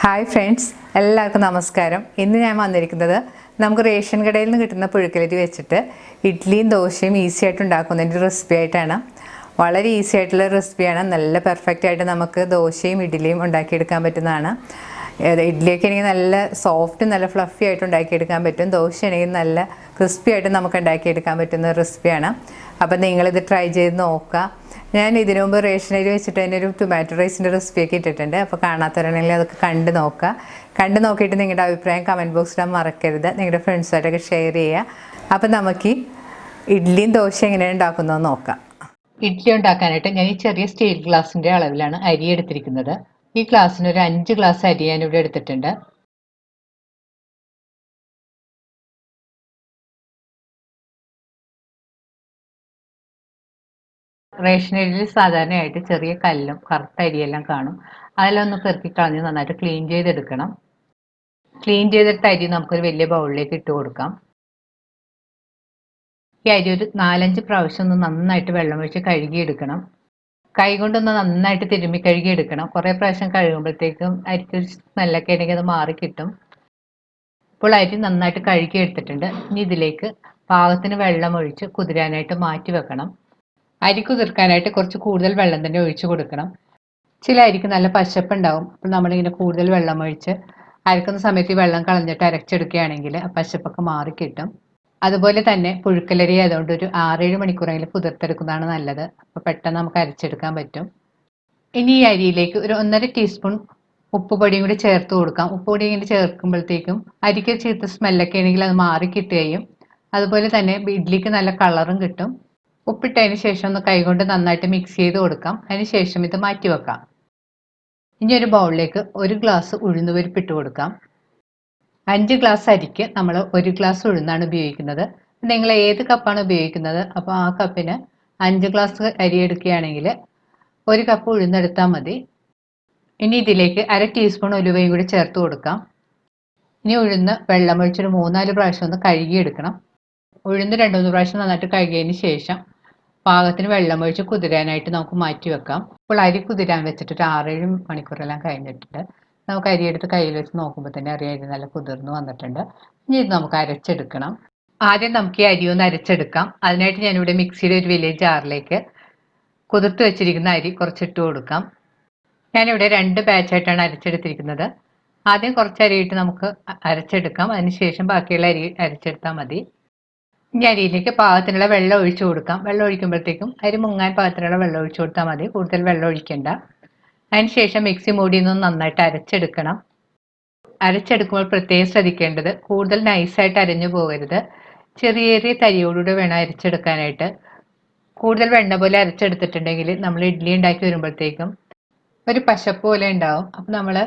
Hi friends, എല്ലാവർക്കും നമസ്കാരം. ഇന്ന് ഞാൻ വന്നിരിക്കുന്നത് നമുക്ക് റേഷൻ കടയിൽ നിന്ന് കിട്ടുന്ന പുഴുക്കലരി വെച്ചിട്ട് ഇഡ്ഡലിയും ദോശയും ഈസി ആയിട്ട് ഉണ്ടാക്കുന്നതിൻ്റെ റെസിപ്പി ആയിട്ടാണ്. വളരെ ഈസി ആയിട്ടുള്ള റെസിപ്പിയാണ്. നല്ല പെർഫെക്റ്റ് ആയിട്ട് നമുക്ക് ദോശയും ഇഡ്ഡലിയും ഉണ്ടാക്കിയെടുക്കാൻ പറ്റുന്നതാണ്. ഇഡ്ഡലിയൊക്കെ ആണെങ്കിൽ നല്ല സോഫ്റ്റ്, നല്ല ഫ്ലഫി ആയിട്ട് ഉണ്ടാക്കിയെടുക്കാൻ പറ്റും. ദോശയാണെങ്കിൽ നല്ല ക്രിസ്പി ആയിട്ട് നമുക്ക് ഉണ്ടാക്കിയെടുക്കാൻ പറ്റുന്ന റെസിപ്പിയാണ്. അപ്പോൾ നിങ്ങളിത് ട്രൈ ചെയ്ത് നോക്കുക. ഞാൻ ഇതിനു മുമ്പ് റേഷൻ അരി വെച്ചിട്ട് തന്നെ ഒരു ടൊമാറ്റോ റൈസിൻ്റെ റെസിപ്പിയൊക്കെ ഇട്ടിട്ടുണ്ട്. അപ്പോൾ കാണാത്തവരാണെങ്കിൽ അതൊക്കെ കണ്ടു നോക്കുക. കണ്ടു നോക്കിയിട്ട് നിങ്ങളുടെ അഭിപ്രായം കമൻറ്റ് ബോക്സിൽ മറക്കരുത്. നിങ്ങളുടെ ഫ്രണ്ട്സായിട്ടൊക്കെ ഷെയർ ചെയ്യുക. അപ്പോൾ നമുക്ക് ഇഡ്ഡലിയും ദോശ എങ്ങനെയാണ് ഉണ്ടാക്കുന്നതെന്ന് നോക്കാം. ഇഡ്ഡലി ഉണ്ടാക്കാനായിട്ട് ഞാൻ ഈ ചെറിയ സ്റ്റീൽ ഗ്ലാസിൻ്റെ അളവിലാണ് അരി എടുത്തിരിക്കുന്നത്. ഈ ഗ്ലാസ്സിന് ഒരു 5 ഗ്ലാസ് അരി ഞാനിവിടെ എടുത്തിട്ടുണ്ട്. റേഷൻ അരിയിൽ സാധാരണയായിട്ട് ചെറിയ കല്ലും കറുത്ത അരിയെല്ലാം കാണും. അതിലൊന്ന് പെറുക്കി കളഞ്ഞ് നന്നായിട്ട് ക്ലീൻ ചെയ്തെടുക്കണം. ക്ലീൻ ചെയ്തിട്ട് അരി നമുക്കൊരു വലിയ ബൗളിലേക്ക് ഇട്ട് കൊടുക്കാം. ഈ അരി ഒരു 4-5 പ്രാവശ്യം ഒന്ന് നന്നായിട്ട് വെള്ളമൊഴിച്ച് കഴുകിയെടുക്കണം. കൈ കൊണ്ടൊന്ന് നന്നായിട്ട് തിരുമ്മി കഴുകിയെടുക്കണം. കുറേ പ്രാവശ്യം കഴുകുമ്പോഴത്തേക്കും അരിക്കൊരു സ്മെല്ലൊക്കെ ഉണ്ടെങ്കിൽ അത് മാറി കിട്ടും. ഇപ്പോൾ അരി നന്നായിട്ട് കഴുകി എടുത്തിട്ടുണ്ട്. ഇനി ഇതിലേക്ക് പാകത്തിന് വെള്ളമൊഴിച്ച് കുതിരാനായിട്ട് മാറ്റി വെക്കണം. അരി കുതിർക്കാനായിട്ട് കുറച്ച് കൂടുതൽ വെള്ളം തന്നെ ഒഴിച്ചു കൊടുക്കണം. ചില അരിക്ക് നല്ല പശപ്പുണ്ടാവും. അപ്പോൾ നമ്മളിങ്ങനെ കൂടുതൽ വെള്ളം ഒഴിച്ച് അരക്കുന്ന സമയത്ത് ഈ വെള്ളം കളഞ്ഞിട്ട് അരച്ചെടുക്കുകയാണെങ്കിൽ ആ പശപ്പൊക്കെ മാറിക്കിട്ടും. അതുപോലെ തന്നെ പുഴുക്കലരി ആയതുകൊണ്ട് ഒരു 6-7 മണിക്കൂറെങ്കിലും കുതിർത്തെടുക്കുന്നതാണ് നല്ലത്. അപ്പോൾ പെട്ടെന്ന് നമുക്ക് അരച്ചെടുക്കാൻ പറ്റും. ഇനി ഈ അരിയിലേക്ക് ഒരു 1.5 ടീസ്പൂൺ ഉപ്പുപൊടിയും കൂടി ചേർത്ത് കൊടുക്കാം. ഉപ്പുപൊടി ഇങ്ങനെ ചേർക്കുമ്പോഴത്തേക്കും അരിക്ക് ചീത്ത സ്മെല്ലൊക്കെ ആണെങ്കിൽ അത് മാറി കിട്ടുകയും അതുപോലെ തന്നെ ഇഡ്ഡലിക്ക് നല്ല കളറും കിട്ടും. ഉപ്പിട്ടതിന് ശേഷം ഒന്ന് കൈകൊണ്ട് നന്നായിട്ട് മിക്സ് ചെയ്ത് കൊടുക്കാം. അതിന് ശേഷം ഇത് മാറ്റി വെക്കാം. ഇനി ഒരു ബൗളിലേക്ക് 1 ഗ്ലാസ് ഉഴുന്നുപരിപ്പ് ഇട്ട് കൊടുക്കാം. 5 ഗ്ലാസ് അരിക്ക് നമ്മൾ 1 ഗ്ലാസ് ഉഴുന്നാണ് ഉപയോഗിക്കുന്നത്. നിങ്ങൾ ഏത് കപ്പാണ് ഉപയോഗിക്കുന്നത് അപ്പോൾ ആ കപ്പിന് 5 ഗ്ലാസ് അരി എടുക്കുകയാണെങ്കിൽ 1 കപ്പ് ഉഴുന്നെടുത്താൽ മതി. ഇനി ഇതിലേക്ക് 1/2 ടീസ്പൂൺ ഉലുവയും കൂടി ചേർത്ത് കൊടുക്കാം. ഇനി ഉഴുന്ന് വെള്ളമൊഴിച്ചൊരു 3-4 പ്രാവശ്യം ഒന്ന് കഴുകിയെടുക്കണം. ഉഴുന്ന് 2-3 പ്രാവശ്യം നന്നായിട്ട് കഴുകിയതിന് ശേഷം പാകത്തിന് വെള്ളമൊഴിച്ച് കുതിരാനായിട്ട് നമുക്ക് മാറ്റി വെക്കാം. ഇപ്പോൾ അരി കുതിരാൻ വെച്ചിട്ട് ഒരു 6-7 മണിക്കൂറെല്ലാം കഴിഞ്ഞിട്ടുണ്ട്. നമുക്ക് അരി എടുത്ത് കയ്യിൽ വെച്ച് നോക്കുമ്പോൾ തന്നെ അറിയാം അരി നല്ല കുതിർന്ന് വന്നിട്ടുണ്ട്. ഇനി ഇത് നമുക്ക് അരച്ചെടുക്കണം. ആദ്യം നമുക്ക് ഈ അരി ഒന്ന് അരച്ചെടുക്കാം. അതിനായിട്ട് ഞാനിവിടെ മിക്സിയുടെ ഒരു വലിയ ജാറിലേക്ക് കുതിർത്ത് വെച്ചിരിക്കുന്ന അരി കുറച്ചിട്ട് കൊടുക്കാം. ഞാനിവിടെ 2 ബാച്ചായിട്ടാണ് അരച്ചെടുത്തിരിക്കുന്നത്. ആദ്യം കുറച്ച് അരിയിട്ട് നമുക്ക് അരച്ചെടുക്കാം. അതിനുശേഷം ബാക്കിയുള്ള അരി അരച്ചെടുത്താൽ മതി. ഇനി അരിയിലേക്ക് പാകത്തിനുള്ള വെള്ളം ഒഴിച്ചു കൊടുക്കാം. വെള്ളം ഒഴിക്കുമ്പോഴത്തേക്കും അരി മുങ്ങാൻ പാകത്തിനുള്ള വെള്ളം ഒഴിച്ചു കൊടുത്താൽ മതി. കൂടുതൽ വെള്ളം ഒഴിക്കേണ്ട. അതിനുശേഷം മിക്സി മൂടിയിൽ നിന്ന് നന്നായിട്ട് അരച്ചെടുക്കണം. അരച്ചെടുക്കുമ്പോൾ പ്രത്യേകം ശ്രദ്ധിക്കേണ്ടത് കൂടുതൽ നൈസായിട്ട് അരഞ്ഞു പോകരുത്. ചെറിയ ചെറിയ തരിയോടുകൂടി വേണം അരച്ചെടുക്കാനായിട്ട്. കൂടുതൽ വെണ്ണ പോലെ അരച്ചെടുത്തിട്ടുണ്ടെങ്കിൽ നമ്മൾ ഇഡ്ഡലി ഉണ്ടാക്കി വരുമ്പോഴത്തേക്കും ഒരു പശപ്പ് പോലെ ഉണ്ടാവും. അപ്പം നമ്മൾ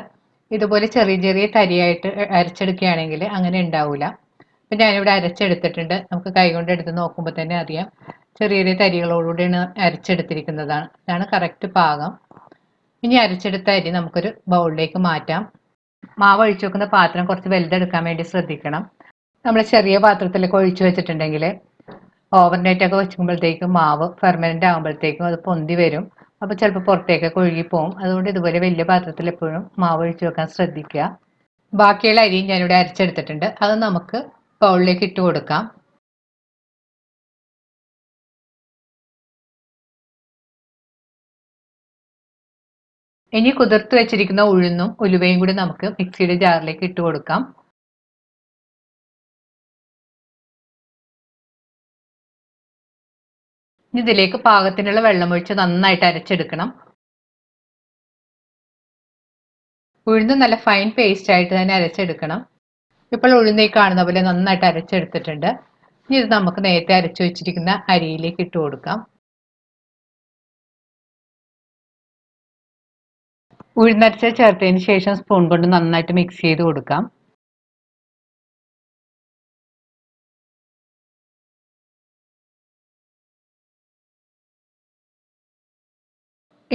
ഇതുപോലെ ചെറിയ ചെറിയ തരിയായിട്ട് അരച്ചെടുക്കുകയാണെങ്കിൽ അങ്ങനെ ഉണ്ടാവില്ല. അപ്പം ഞാനിവിടെ അരച്ചെടുത്തിട്ടുണ്ട്. നമുക്ക് കൈകൊണ്ട് എടുത്ത് നോക്കുമ്പോൾ തന്നെ അറിയാം ചെറിയ ചെറിയ തരികളോടുകൂടിയാണ് അരച്ചെടുത്തിരിക്കുന്നതാണ്. ഇതാണ് കറക്റ്റ് പാകം. ഇനി അരച്ചെടുത്ത അരി നമുക്കൊരു ബൗളിലേക്ക് മാറ്റാം. മാവ് ഒഴിച്ചു വെക്കുന്ന പാത്രം കുറച്ച് വലുതെടുക്കാൻ വേണ്ടി ശ്രദ്ധിക്കണം. നമ്മൾ ചെറിയ പാത്രത്തിലൊക്കെ ഒഴിച്ചു വെച്ചിട്ടുണ്ടെങ്കിൽ ഓവർനൈറ്റ് ഒക്കെ വെക്കുമ്പോഴത്തേക്കും മാവ് ഫെർമെൻറ്റ് ആകുമ്പോഴത്തേക്കും അത് പൊന്തി വരും. അപ്പോൾ ചിലപ്പോൾ പുറത്തേക്കൊക്കെ ഒഴുകിപ്പോവും. അതുകൊണ്ട് ഇതുപോലെ വലിയ പാത്രത്തിൽ എപ്പോഴും മാവ് ഒഴിച്ചു വെക്കാൻ ശ്രദ്ധിക്കുക. ബാക്കിയുള്ള അരിയും ഞാനിവിടെ അരച്ചെടുത്തിട്ടുണ്ട്. അത് നമുക്ക് ബൗളിലേക്ക് ഇട്ട് കൊടുക്കാം. ഇനി കുതിർത്ത് വെച്ചിരിക്കുന്ന ഉഴുന്നും ഉലുവയും കൂടി നമുക്ക് മിക്സിയുടെ ജാറിലേക്ക് ഇട്ട് കൊടുക്കാം. ഇനി ഇതിലേക്ക് പാകത്തിനുള്ള വെള്ളമൊഴിച്ച് നന്നായിട്ട് അരച്ചെടുക്കണം. ഉഴുന്ന് നല്ല ഫൈൻ പേസ്റ്റ് ആയിട്ട് തന്നെ അരച്ചെടുക്കണം. ഇപ്പോൾ ഉഴുന്നീ കാണുന്ന പോലെ നന്നായിട്ട് അരച്ചെടുത്തിട്ടുണ്ട്. ഇനി ഇത് നമുക്ക് നേരത്തെ അരച്ചു വെച്ചിരിക്കുന്ന അരിയിലേക്ക് ഇട്ട് കൊടുക്കാം. ഉഴുന്നരച്ച ചേർത്തതിന് ശേഷം സ്പൂൺ കൊണ്ട് നന്നായിട്ട് മിക്സ് ചെയ്ത് കൊടുക്കാം.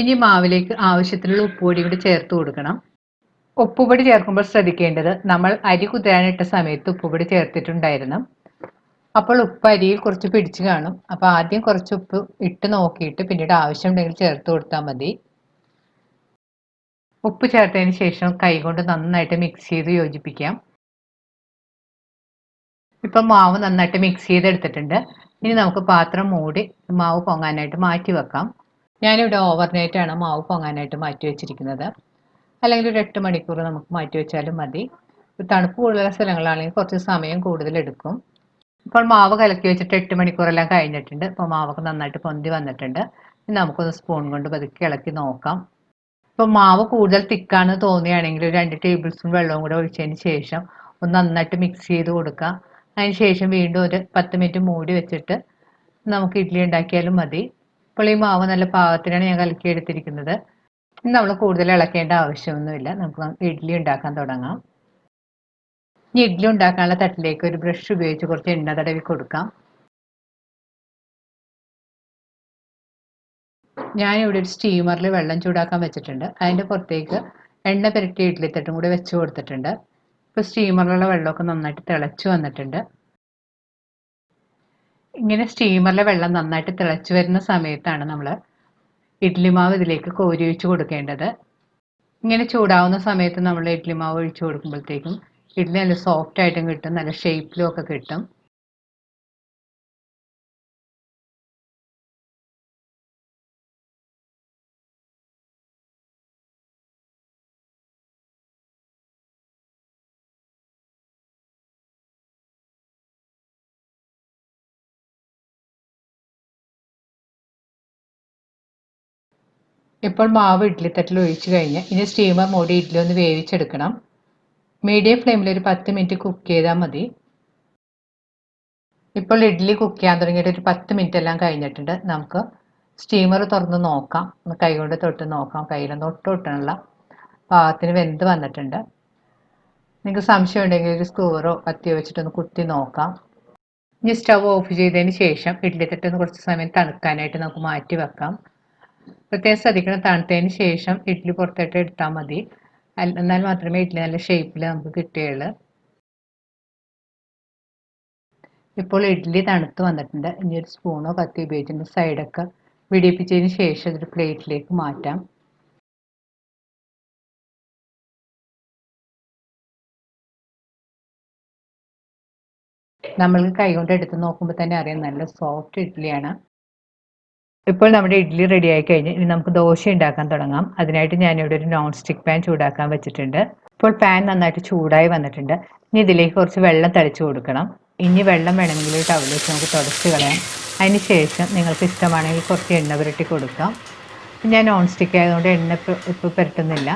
ഇനി മാവിലേക്ക് ആവശ്യത്തിനുള്ള ഉപ്പുപൊടി കൂടി ചേർത്ത് കൊടുക്കണം. ഉപ്പുപൊടി ചേർക്കുമ്പോൾ ശ്രദ്ധിക്കേണ്ടത് നമ്മൾ അരി കുതിരാനിട്ട സമയത്ത് ഉപ്പുപൊടി ചേർത്തിട്ടുണ്ടായിരുന്നു. അപ്പോൾ ഉപ്പ് അരിയിൽ കുറച്ച് പിടിച്ചു കാണും. അപ്പോൾ ആദ്യം കുറച്ച് ഉപ്പ് ഇട്ട് നോക്കിയിട്ട് പിന്നീട് ആവശ്യമുണ്ടെങ്കിൽ ചേർത്ത് കൊടുത്താൽ മതി. ഉപ്പ് ചേർത്തതിന് ശേഷം കൈകൊണ്ട് നന്നായിട്ട് മിക്സ് ചെയ്ത് യോജിപ്പിക്കാം. ഇപ്പം മാവ് നന്നായിട്ട് മിക്സ് ചെയ്തെടുത്തിട്ടുണ്ട്. ഇനി നമുക്ക് പാത്രം മൂടി മാവ് പൊങ്ങാനായിട്ട് മാറ്റി വെക്കാം. ഞാനിവിടെ ഓവർനൈറ്റാണ് മാവ് പൊങ്ങാനായിട്ട് മാറ്റി വെച്ചിരിക്കുന്നത്. അല്ലെങ്കിൽ ഒരു 8 മണിക്കൂർ നമുക്ക് മാറ്റി വെച്ചാലും മതി. തണുപ്പ് കൂടുതലുള്ള സ്ഥലങ്ങളാണെങ്കിൽ കുറച്ച് സമയം കൂടുതൽ എടുക്കും. ഇപ്പോൾ മാവ് കലക്കി വെച്ചിട്ട് 8 മണിക്കൂറെല്ലാം കഴിഞ്ഞിട്ടുണ്ട്. ഇപ്പോൾ മാവൊക്കെ നന്നായിട്ട് പൊന്തി വന്നിട്ടുണ്ട്. ഇനി നമുക്കൊന്ന് സ്പൂൺ കൊണ്ട് പതുക്കെ ഇളക്കി നോക്കാം. ഇപ്പോൾ മാവ് കൂടുതൽ തിക്കാണെന്ന് തോന്നുകയാണെങ്കിൽ ഒരു 2 ടേബിൾ സ്പൂൺ വെള്ളവും കൂടെ ഒഴിച്ചതിന് ശേഷം ഒന്ന് നന്നായിട്ട് മിക്സ് ചെയ്ത് കൊടുക്കാം. അതിന് ശേഷം വീണ്ടും ഒരു 10 മിനിറ്റ് മൂടി വെച്ചിട്ട് നമുക്ക് ഇഡ്ഡലി ഉണ്ടാക്കിയാലും മതി. ഇപ്പോൾ ഈ മാവ് നല്ല പാകത്തിനാണ് ഞാൻ കലക്കി എടുത്തിരിക്കുന്നത്. ഇനി നമ്മൾ കൂടുതൽ ഇളക്കേണ്ട ആവശ്യമൊന്നുമില്ല. നമുക്ക് ഇഡ്ഡലി ഉണ്ടാക്കാൻ തുടങ്ങാം. ഇനി ഇഡ്ഡലി ഉണ്ടാക്കാനുള്ള തട്ടിലേക്ക് ഒരു ബ്രഷ് ഉപയോഗിച്ച് കുറച്ച് എണ്ണ തടവി കൊടുക്കാം. ഞാനിവിടെ ഒരു സ്റ്റീമറിൽ വെള്ളം ചൂടാക്കാൻ വെച്ചിട്ടുണ്ട്. അതിൻ്റെ പുറത്തേക്ക് എണ്ണ പുരട്ടിയ ഇഡ്ഡലി തട്ടും കൂടി വെച്ച് കൊടുത്തിട്ടുണ്ട്. ഇപ്പോൾ സ്റ്റീമറിലുള്ള വെള്ളമൊക്കെ നന്നായിട്ട് തിളച്ച് വന്നിട്ടുണ്ട്. ഇങ്ങനെ സ്റ്റീമറിലെ വെള്ളം നന്നായിട്ട് തിളച്ച് വരുന്ന സമയത്താണ് നമ്മൾ ഇഡ്ഡലി മാവ് ഇതിലേക്ക് കോരി ഒഴിച്ച് കൊടുക്കേണ്ടത്. ഇങ്ങനെ ചൂടാവുന്ന സമയത്ത് നമ്മൾ ഇഡ്ഡലി മാവ് ഒഴിച്ച് കൊടുക്കുമ്പോഴത്തേക്കും ഇഡ്ഡലി നല്ല സോഫ്റ്റ് ആയിട്ടും കിട്ടും, നല്ല ഷേപ്പിലും ഒക്കെ കിട്ടും. ഇപ്പോൾ മാവ് ഇഡ്ഡലിത്തട്ടിൽ ഒഴിച്ച് കഴിഞ്ഞ് ഇനി സ്റ്റീമർ മൂടി ഇഡ്ഡലി ഒന്ന് വേവിച്ചെടുക്കണം. മീഡിയം ഫ്ലെയിമിൽ ഒരു 10 മിനിറ്റ് കുക്ക് ചെയ്താൽ മതി. ഇപ്പോൾ ഇഡ്ഡലി കുക്ക് ചെയ്യാൻ തുടങ്ങിയിട്ട് ഒരു 10 മിനിറ്റ് എല്ലാം കഴിഞ്ഞിട്ടുണ്ട്. നമുക്ക് സ്റ്റീമർ തുറന്ന് നോക്കാം. ഒന്ന് കൈകൊണ്ട് തൊട്ട് നോക്കാം. കയ്യിലൊന്നും ഒട്ടും ഒട്ടണില്ല. പാകത്തിന് വെന്ത് വന്നിട്ടുണ്ട്. നിങ്ങൾക്ക് സംശയം ഉണ്ടെങ്കിൽ ഒരു സ്ക്രൂവറോ കത്തിയോ വെച്ചിട്ടൊന്ന് കുത്തി നോക്കാം. ഇനി സ്റ്റവ് ഓഫ് ചെയ്തതിന് ശേഷം ഇഡ്ഡലിത്തട്ട് ഒന്ന് കുറച്ച് സമയം തണുക്കാനായിട്ട് നമുക്ക് മാറ്റി വെക്കാം. പ്രത്യേകം ശ്രദ്ധിക്കണം, തണുത്തതിന് ശേഷം ഇഡ്ഡലി പുറത്തോട്ട് എടുത്താൽ മതി. എന്നാൽ മാത്രമേ ഇഡ്ഡലി നല്ല ഷേപ്പിൽ നമുക്ക് കിട്ടുകയുള്ളൂ. ഇപ്പോൾ ഇഡ്ഡലി തണുത്ത് വന്നിട്ടുണ്ട്. ഇനി ഒരു സ്പൂണോ കത്തി ഉപയോഗിച്ചിട്ട് സൈഡൊക്കെ വിടിയിപ്പിച്ചതിന് ശേഷം ഒരു പ്ലേറ്റിലേക്ക് മാറ്റാം. നമ്മൾക്ക് കൈകൊണ്ട് എടുത്ത് നോക്കുമ്പോൾ തന്നെ അറിയാം നല്ല സോഫ്റ്റ് ഇഡ്ഡലിയാണ്. ഇപ്പോൾ നമ്മുടെ ഇഡ്ഡലി റെഡി ആയി കഴിഞ്ഞ് ഇനി നമുക്ക് ദോശ ഉണ്ടാക്കാൻ തുടങ്ങാം. അതിനായിട്ട് ഞാനിവിടെ ഒരു നോൺ സ്റ്റിക്ക് പാൻ ചൂടാക്കാൻ വെച്ചിട്ടുണ്ട്. ഇപ്പോൾ പാൻ നന്നായിട്ട് ചൂടായി വന്നിട്ടുണ്ട്. ഇനി ഇതിലേക്ക് കുറച്ച് വെള്ളം തളിച്ചു കൊടുക്കണം. ഇനി വെള്ളം വേണമെങ്കിൽ ഒരു ടവൽ വെച്ച് നമുക്ക് തുടച്ച് കളയാം. അതിന് ശേഷം നിങ്ങൾക്ക് ഇഷ്ടമാണെങ്കിൽ കുറച്ച് എണ്ണ പുരട്ടി കൊടുക്കാം. ഞാൻ നോൺ സ്റ്റിക്ക് ആയതുകൊണ്ട് എണ്ണ ഇപ്പോൾ പുരട്ടുന്നില്ല.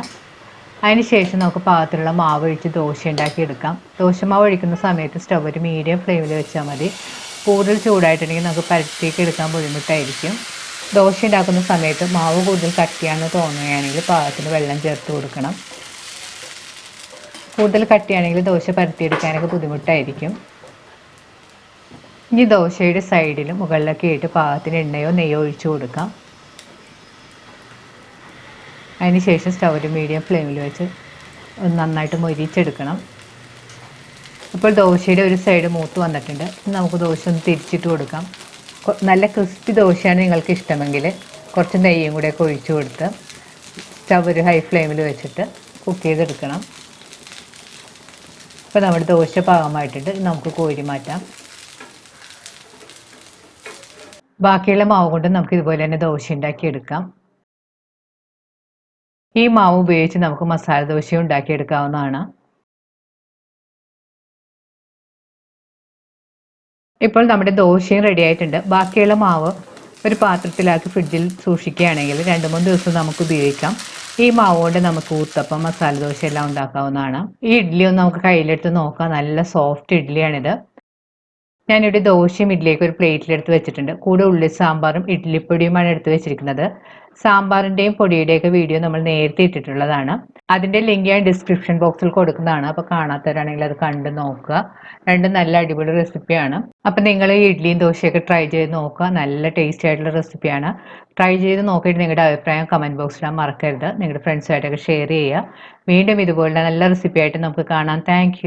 അതിന് ശേഷം നമുക്ക് പാകത്തിലുള്ള മാവ് ഒഴിച്ച് ദോശ ഉണ്ടാക്കിയെടുക്കാം. ദോശമാവ് ഒഴിക്കുന്ന സമയത്ത് സ്റ്റവ് ഒരു മീഡിയം ഫ്ലെയിമിൽ വെച്ചാൽ മതി. കൂടുതൽ ചൂടായിട്ടുണ്ടെങ്കിൽ നമുക്ക് പരത്തിയൊക്കെ എടുക്കാൻ ബുദ്ധിമുട്ടായിരിക്കും. ദോശ ഉണ്ടാക്കുന്ന സമയത്ത് മാവ് കൂടുതൽ കട്ടിയാണെന്ന് തോന്നുകയാണെങ്കിൽ പാകത്തിന് വെള്ളം ചേർത്ത് കൊടുക്കണം. കൂടുതൽ കട്ടിയാണെങ്കിൽ ദോശ പരത്തിയെടുക്കാനൊക്കെ ബുദ്ധിമുട്ടായിരിക്കും. ഇനി ദോശയുടെ സൈഡിലും മുകളിലൊക്കെ ആയിട്ട് പാകത്തിന് എണ്ണയോ നെയ്യോ ഒഴിച്ചു കൊടുക്കാം. അതിന് ശേഷം സ്റ്റവ് ഒരു മീഡിയം ഫ്ലെയിമിൽ വെച്ച് നന്നായിട്ട് മൊരിച്ചെടുക്കണം. ഇപ്പോൾ ദോശയുടെ ഒരു സൈഡ് മൂത്ത് വന്നിട്ടുണ്ട്. നമുക്ക് ദോശ ഒന്ന് തിരിച്ചിട്ട് കൊടുക്കാം. നല്ല ക്രിസ്പി ദോശയാണ് നിങ്ങൾക്ക് ഇഷ്ടമെങ്കിൽ കുറച്ച് നെയ്യും കൂടെയൊക്കെ ഒഴിച്ചു കൊടുത്ത് സ്റ്റവ് ഒരു ഹൈ ഫ്ലെയിമിൽ വെച്ചിട്ട് കുക്ക് ചെയ്തെടുക്കണം. ഇപ്പോൾ നമ്മുടെ ദോശ പാകമായിട്ടുണ്ട്. നമുക്ക് കോരി മാറ്റാം. ബാക്കിയുള്ള മാവ് കൊണ്ട് നമുക്ക് ഇതുപോലെ തന്നെ ദോശ ഉണ്ടാക്കിയെടുക്കാം. ഈ മാവ് ഉപയോഗിച്ച് നമുക്ക് മസാല ദോശ ഉണ്ടാക്കിയെടുക്കാവുന്നതാണ്. ഇപ്പോൾ നമ്മുടെ ദോശയും റെഡി ആയിട്ടുണ്ട്. ബാക്കിയുള്ള മാവ് ഒരു പാത്രത്തിലാക്കി ഫ്രിഡ്ജിൽ സൂക്ഷിക്കുകയാണെങ്കിൽ 2-3 ദിവസം നമുക്ക് ഉപയോഗിക്കാം. ഈ മാവ് കൊണ്ട് നമുക്ക് ഊത്തപ്പം, മസാല ദോശ എല്ലാം ഉണ്ടാക്കാവുന്നതാണ്. ഈ ഇഡ്ഡലി ഒന്ന് നമുക്ക് കയ്യിലെടുത്ത് നോക്കാം. നല്ല സോഫ്റ്റ് ഇഡ്ഡലിയാണിത്. ഞാനിവിടെ ദോശയും ഇഡ്ഡലിയൊക്കെ ഒരു പ്ലേറ്റിലെടുത്ത് വെച്ചിട്ടുണ്ട്. കൂടെ ഉള്ളി സാമ്പാറും ഇഡ്ഡലിപ്പൊടിയുമാണ് എടുത്ത് വെച്ചിരിക്കുന്നത്. സാമ്പാറിൻ്റെയും പൊടിയുടെയൊക്കെ വീഡിയോ നമ്മൾ നേരത്തെ ഇട്ടിട്ടുള്ളതാണ്. അതിൻ്റെ ലിങ്ക് ഞാൻ ഡിസ്ക്രിപ്ഷൻ ബോക്സിൽ കൊടുക്കുന്നതാണ്. അപ്പോൾ കാണാത്തവരാണെങ്കിൽ അത് കണ്ട് നോക്കുക. രണ്ടും നല്ല അടിപൊളി റെസിപ്പിയാണ്. അപ്പം നിങ്ങൾ ഈ ഇഡ്ഡലിയും ദോശയൊക്കെ ട്രൈ ചെയ്ത് നോക്കുക. നല്ല ടേസ്റ്റി ആയിട്ടുള്ള റെസിപ്പിയാണ്. ട്രൈ ചെയ്ത് നോക്കിയിട്ട് നിങ്ങളുടെ അഭിപ്രായം കമൻറ്റ് ബോക്സിൽ മറക്കരുത്. നിങ്ങളുടെ ഫ്രണ്ട്സുമായിട്ടൊക്കെ ഷെയർ ചെയ്യുക. വീണ്ടും ഇതുപോലുള്ള നല്ല റെസിപ്പിയായിട്ട് നമുക്ക് കാണാം. താങ്ക്